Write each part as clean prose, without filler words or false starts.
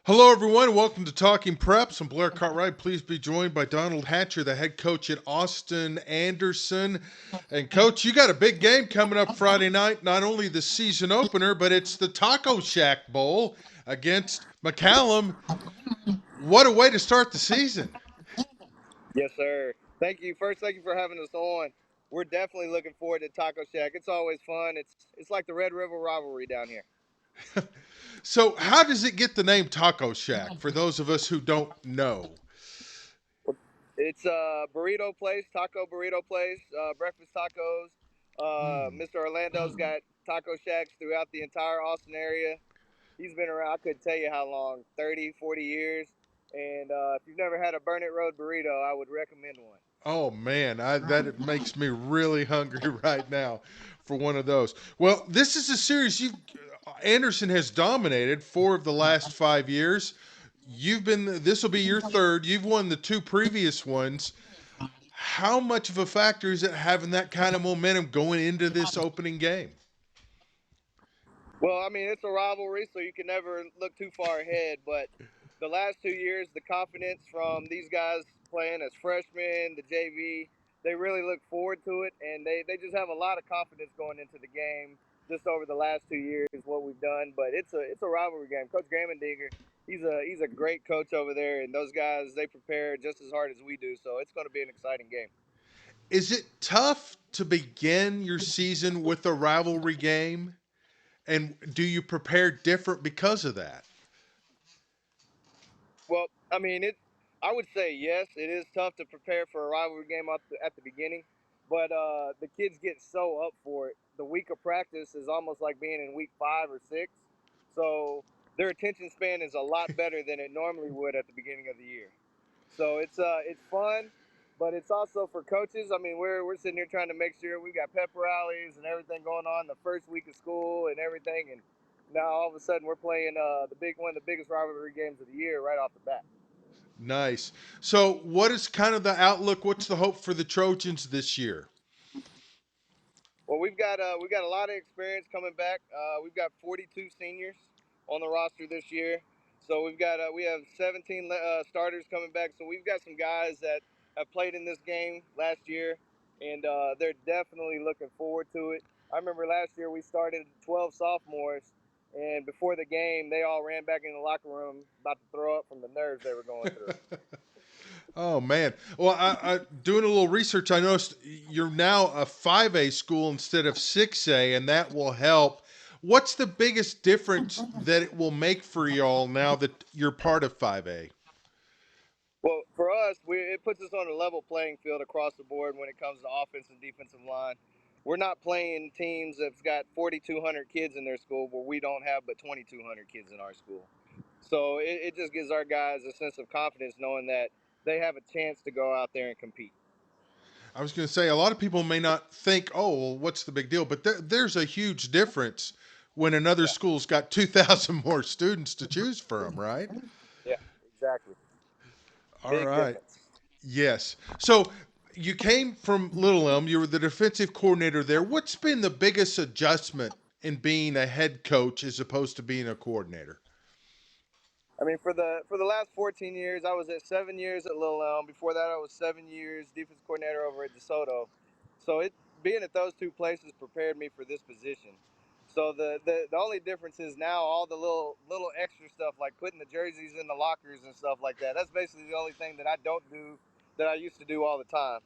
Hello, everyone. Welcome to Talking Preps. I'm Blair Cartwright. Please be joined by Donald Hatcher, the head coach at Austin Anderson. And, Coach, you got a big game coming up Friday night. Not only the season opener, but it's the Taco Shack Bowl against McCallum. What a way to start the season. Yes, sir. Thank you. First, thank you for having us on. We're definitely looking forward to Taco Shack. It's always fun. It's like the Red River rivalry down here. So, how does it get the name Taco Shack for those of us who don't know? It's a burrito place, taco burrito place, breakfast tacos. Mr. Orlando's got taco shacks throughout the entire Austin area. He's been around, I couldn't tell you how long, 30, 40 years. And if you've never had a Burn It Road burrito, I would recommend one. Oh man, that it makes me really hungry right now for one of those. Well, this is a series you Anderson has dominated 4 of the last 5 years. You've been this will be your third. You've won the two previous ones. How much of a factor is it having that kind of momentum going into this opening game? Well, I mean, it's a rivalry, so you can never look too far ahead. But the last 2 years, the confidence from these guys playing as freshmen, the JV, they really look forward to it, and they just have a lot of confidence going into the game. Just over the last 2 years, what we've done, but it's a rivalry game. Coach Gramendinger, he's a great coach over there, and those guys they prepare just as hard as we do. So it's going to be an exciting game. Is it tough to begin your season with a rivalry game? And do you prepare different because of that? Well, I mean, I would say yes. It is tough to prepare for a rivalry game at the beginning, but the kids get so up for it. The week of practice is almost like being in week 5 or 6, so their attention span is a lot better than it normally would at the beginning of the year. So it's fun, but it's also for coaches. I mean, we're sitting here trying to make sure we got pep rallies and everything going on the first week of school and everything, and now all of a sudden we're playing the big one of the biggest rivalry games of the year right off the bat. Nice. So, what is kind of the outlook? What's the hope for the Trojans this year? Well, we've got a lot of experience coming back. We've got 42 seniors on the roster this year, so we have 17 starters coming back. So we've got some guys that have played in this game last year, and they're definitely looking forward to it. I remember last year we started 12 sophomores, and before the game, they all ran back in the locker room about to throw up from the nerves they were going through. Oh man. Well, I doing a little research. I noticed you're now a 5A school instead of 6A, and that will help. What's the biggest difference that it will make for y'all now that you're part of 5A? Well, for us, it puts us on a level playing field across the board when it comes to offense and defensive line. We're not playing teams that's got 4,200 kids in their school where we don't have but 2,200 kids in our school. So it just gives our guys a sense of confidence knowing that they have a chance to go out there and compete. I was going to say a lot of people may not think, "Oh, well, what's the big deal?" But there's a huge difference when another Yeah, school's got 2,000 more students to choose from, right? yeah, exactly. All Big right. difference. Yes. So you came from Little Elm. You were the defensive coordinator there. What's been the biggest adjustment in being a head coach as opposed to being a coordinator? I mean, for the last 14 years, I was at 7 years at Lil Elm. Before that, I was 7 years defense coordinator over at DeSoto. So it being at those two places prepared me for this position. So the only difference is now all the little extra stuff like putting the jerseys in the lockers and stuff like that. That's basically the only thing that I don't do that I used to do all the time.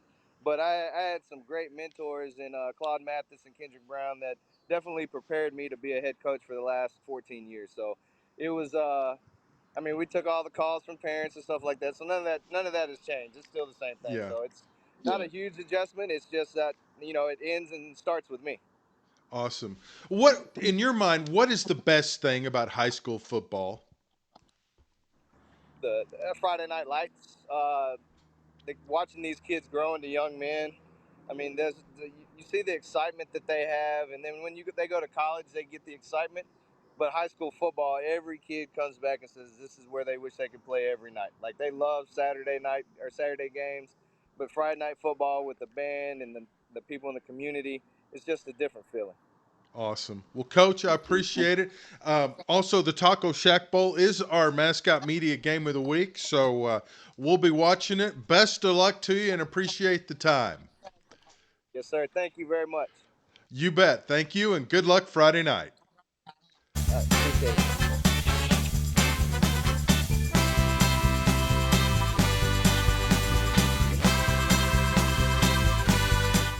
But I had some great mentors in Claude Mathis and Kendrick Brown that definitely prepared me to be a head coach for the last 14 years. So it was I mean, we took all the calls from parents and stuff like that. So none of that has changed. It's still the same thing. Yeah. So it's not a huge adjustment. It's just that it ends and starts with me. Awesome. What, in your mind, what is the best thing about high school football? The Friday Night Lights, watching these kids grow into young men. I mean, you see the excitement that they have, and then when they go to college, they get the excitement. But high school football, every kid comes back and says this is where they wish they could play every night. Like they love Saturday night or Saturday games, but Friday night football with the band and the people in the community, it's just a different feeling. Awesome. Well, Coach, I appreciate it. Also, the Taco Shack Bowl is our Mascot Media Game of the Week, so we'll be watching it. Best of luck to you and appreciate the time. Yes, sir. Thank you very much. You bet. Thank you, and good luck Friday night. Appreciate it.